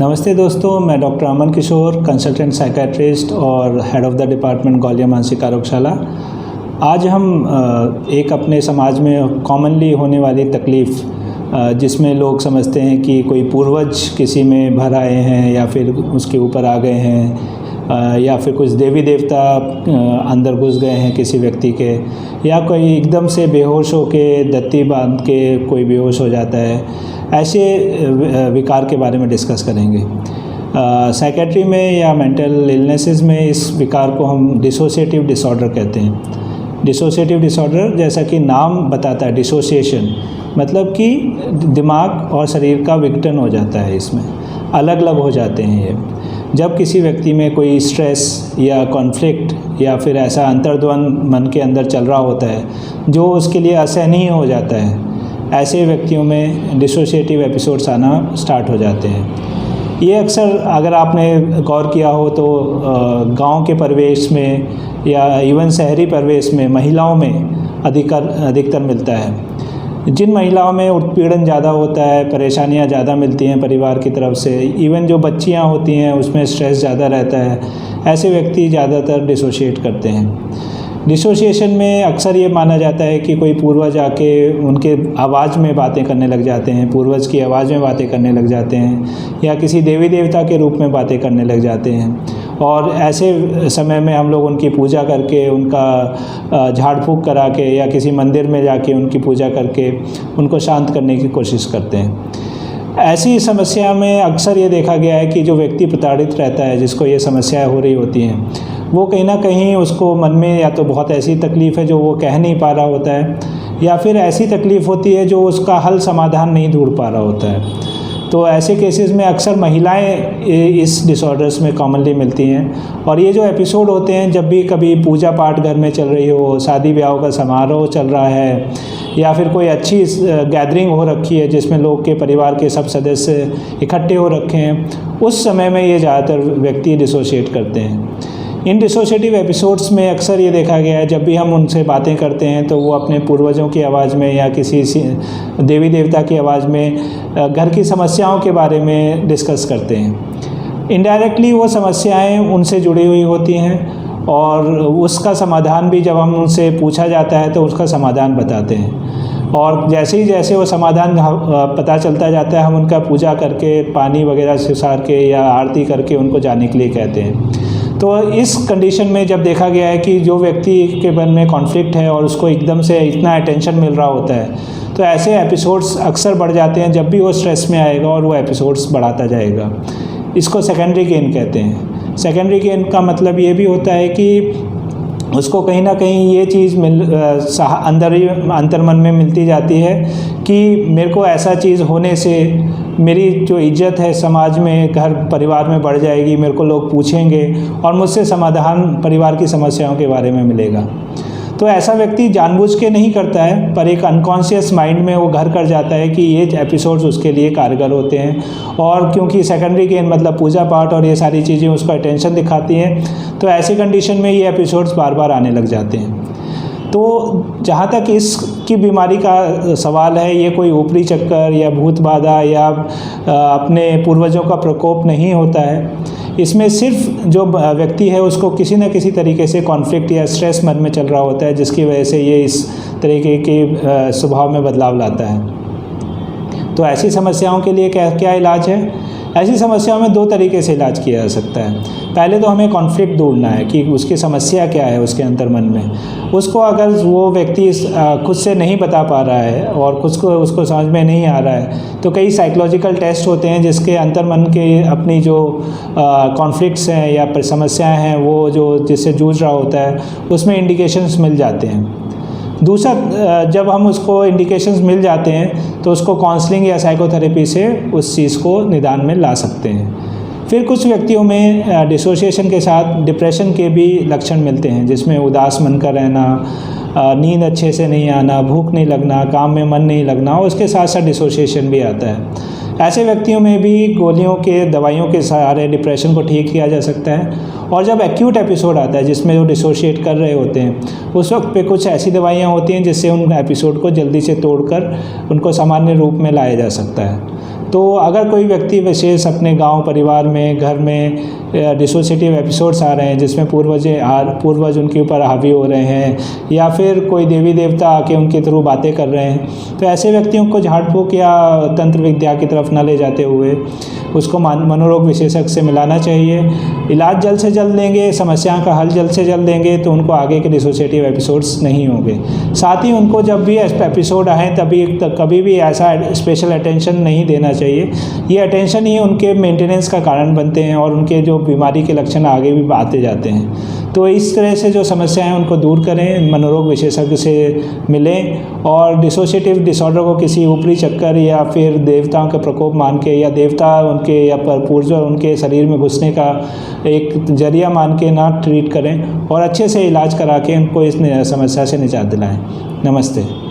नमस्ते दोस्तों, मैं डॉक्टर अमन किशोर, कंसल्टेंट साइकेट्रिस्ट और head of the department Gwalior मानसिक आरोग्यशाला। आज हम एक अपने समाज में कॉमनली होने वाली तकलीफ़, जिसमें लोग समझते हैं कि कोई पूर्वज किसी में भर आए हैं या फिर उसके ऊपर आ गए हैं, या फिर कुछ देवी देवता अंदर घुस गए हैं किसी व्यक्ति के, या कोई एकदम से बेहोश होके दत्ती बांध के कोई बेहोश हो जाता है। ऐसे विकार के बारे में डिस्कस करेंगे। साइकेट्री में या मेंटल इलनेसेस में इस विकार को हम डिसोसिएटिव डिसऑर्डर कहते हैं। डिसोसिएटिव डिसऑर्डर, जैसा कि नाम बताता है, डिसोसिएशन मतलब कि दिमाग और शरीर का विघटन हो जाता है, इसमें अलग अलग हो जाते हैं ये। जब किसी व्यक्ति में कोई स्ट्रेस या कॉन्फ्लिक्ट या फिर ऐसा अंतर्द्वंद मन के अंदर चल रहा होता है जो उसके लिए असहनीय हो जाता है, ऐसे व्यक्तियों में डिसोसिएटिव एपिसोड्स आना स्टार्ट हो जाते हैं। ये अक्सर, अगर आपने गौर किया हो तो गांव के परिवेश में या इवन शहरी परिवेश में महिलाओं में अधिकतर मिलता है। जिन महिलाओं में उत्पीड़न ज़्यादा होता है, परेशानियां ज़्यादा मिलती हैं परिवार की तरफ से, इवन जो बच्चियां होती हैं उसमें स्ट्रेस ज़्यादा रहता है, ऐसे व्यक्ति ज़्यादातर डिसोशिएट करते हैं। डिसोसिएशन में अक्सर ये माना जाता है कि कोई पूर्वज आके उनके आवाज़ में बातें करने लग जाते हैं, पूर्वज की आवाज़ में बातें करने लग जाते हैं, या किसी देवी देवता के रूप में बातें करने लग जाते हैं। और ऐसे समय में हम लोग उनकी पूजा करके, उनका झाड़ फूँक करा के या किसी मंदिर में जाके उनकी पूजा करके उनको शांत करने की कोशिश करते हैं। ऐसी समस्या में अक्सर ये देखा गया है कि जो व्यक्ति प्रताड़ित रहता है, जिसको ये समस्याएं हो रही होती हैं, वो कहीं ना कहीं उसको मन में या तो बहुत ऐसी तकलीफ़ है जो वो कह नहीं पा रहा होता है, या फिर ऐसी तकलीफ़ होती है जो उसका हल समाधान नहीं ढूंढ पा रहा होता है। तो ऐसे केसेस में अक्सर महिलाएं इस डिसऑर्डर्स में कॉमनली मिलती हैं। और ये जो एपिसोड होते हैं, जब भी कभी पूजा पाठ घर में चल रही हो, शादी ब्याह का समारोह चल रहा है, या फिर कोई अच्छी गैदरिंग हो रखी है जिसमें लोग के परिवार के सब सदस्य इकट्ठे हो रखे हैं, उस समय में ये ज़्यादातर व्यक्ति डिसोशिएट करते हैं। इन डिसोशिएटिव एपिसोड्स में अक्सर ये देखा गया है, जब भी हम उनसे बातें करते हैं तो वो अपने पूर्वजों की आवाज़ में या किसी देवी देवता की आवाज़ में घर की समस्याओं के बारे में डिस्कस करते हैं। इनडायरेक्टली वो समस्याएं उनसे जुड़ी हुई होती हैं, और उसका समाधान भी जब हम उनसे पूछा जाता है तो उसका समाधान बताते हैं। और जैसे वो समाधान पता चलता जाता है, हम उनका पूजा करके, पानी वगैरह से सार के या आरती करके उनको जाने के लिए कहते हैं। तो इस कंडीशन में जब देखा गया है कि जो व्यक्ति के मन में कॉन्फ्लिक्ट है और उसको एकदम से इतना अटेंशन मिल रहा होता है, तो ऐसे एपिसोड्स अक्सर बढ़ जाते हैं। जब भी वो स्ट्रेस में आएगा और वो एपिसोड्स बढ़ाता जाएगा, इसको सेकेंडरी गेन कहते हैं। सेकेंडरी गेन का मतलब ये भी होता है कि उसको कहीं ना कहीं ये चीज़ अंतर्मन में मिलती जाती है कि मेरे को ऐसा चीज़ होने से मेरी जो इज्जत है समाज में, घर परिवार में बढ़ जाएगी, मेरे को लोग पूछेंगे और मुझसे समाधान परिवार की समस्याओं के बारे में मिलेगा। तो ऐसा व्यक्ति जानबूझ के नहीं करता है, पर एक अनकॉन्शियस माइंड में वो घर कर जाता है कि ये एपिसोड्स उसके लिए कारगर होते हैं। और क्योंकि सेकेंडरी गेन मतलब पूजा पाठ और ये सारी चीज़ें उसको अटेंशन दिखाती हैं, तो ऐसी कंडीशन में ये एपिसोड्स बार बार आने लग जाते हैं। तो जहाँ तक इसकी बीमारी का सवाल है, ये कोई ऊपरी चक्कर या भूत बाधा या अपने पूर्वजों का प्रकोप नहीं होता है। इसमें सिर्फ जो व्यक्ति है उसको किसी न किसी तरीके से कॉन्फ्लिक्ट या स्ट्रेस मन में चल रहा होता है, जिसकी वजह से ये इस तरीके के स्वभाव में बदलाव लाता है। तो ऐसी समस्याओं के लिए क्या इलाज है? ऐसी समस्याओं में दो तरीके से इलाज किया जा सकता है। पहले तो हमें कॉन्फ्लिक्ट ढूंढना है कि उसकी समस्या क्या है उसके अंतर्मन में। उसको अगर वो व्यक्ति खुद से नहीं बता पा रहा है और उसको समझ में नहीं आ रहा है, तो कई साइकोलॉजिकल टेस्ट होते हैं जिसके अंतर्मन के अपनी जो कॉन्फ्लिक्ट्स हैं या समस्याएं हैं, वो जो जिससे जूझ रहा होता है, उसमें इंडिकेशंस मिल जाते हैं। दूसरा, जब हम उसको इंडिकेशंस मिल जाते हैं तो उसको काउंसलिंग या साइकोथेरेपी से उस चीज़ को निदान में ला सकते हैं। फिर कुछ व्यक्तियों में डिसोसिएशन के साथ डिप्रेशन के भी लक्षण मिलते हैं, जिसमें उदास मन का रहना, नींद अच्छे से नहीं आना, भूख नहीं लगना, काम में मन नहीं लगना, और उसके साथ साथ डिसोसिएशन भी आता है। ऐसे व्यक्तियों में भी गोलियों के, दवाइयों के सहारे डिप्रेशन को ठीक किया जा सकता है। और जब एक्यूट एपिसोड आता है जिसमें वो डिसोशिएट कर रहे होते हैं, उस वक्त पे कुछ ऐसी दवाइयाँ होती हैं जिससे उन एपिसोड को जल्दी से तोड़कर उनको सामान्य रूप में लाया जा सकता है। तो अगर कोई व्यक्ति विशेष अपने गांव, परिवार में, घर में डिसोसिएटिव एपिसोड्स आ रहे हैं जिसमें पूर्वज उनके ऊपर हावी हो रहे हैं या फिर कोई देवी देवता आके उनके थ्रू बातें कर रहे हैं, तो ऐसे व्यक्तियों को झाड़ फूक या तंत्र विद्या की तरफ न ले जाते हुए उसको मनोरोग विशेषज्ञ से मिलाना चाहिए। इलाज जल्द से जल्द देंगे, समस्या का हल जल्द से जल्द देंगे तो उनको आगे के डिसोसिएटिव एपिसोड्स नहीं होंगे। साथ ही उनको जब भी एपिसोड आए कभी भी ऐसा स्पेशल अटेंशन नहीं देना चाहिए। ये अटेंशन ही उनके मेंटेनेंस का कारण बनते हैं और उनके जो बीमारी के लक्षण आगे भी आते जाते हैं। तो इस तरह से जो समस्या है उनको दूर करें, मनोरोग विशेषज्ञ से मिलें और डिसोसिएटिव डिसऑर्डर को किसी ऊपरी चक्कर या फिर देवताओं का प्रकोप मान के या देवता उनके या पूर्वज उनके शरीर में घुसने का एक जरिया मान के ना ट्रीट करें और अच्छे से इलाज करा के उनको इस समस्या से निजात दिलाएं। नमस्ते।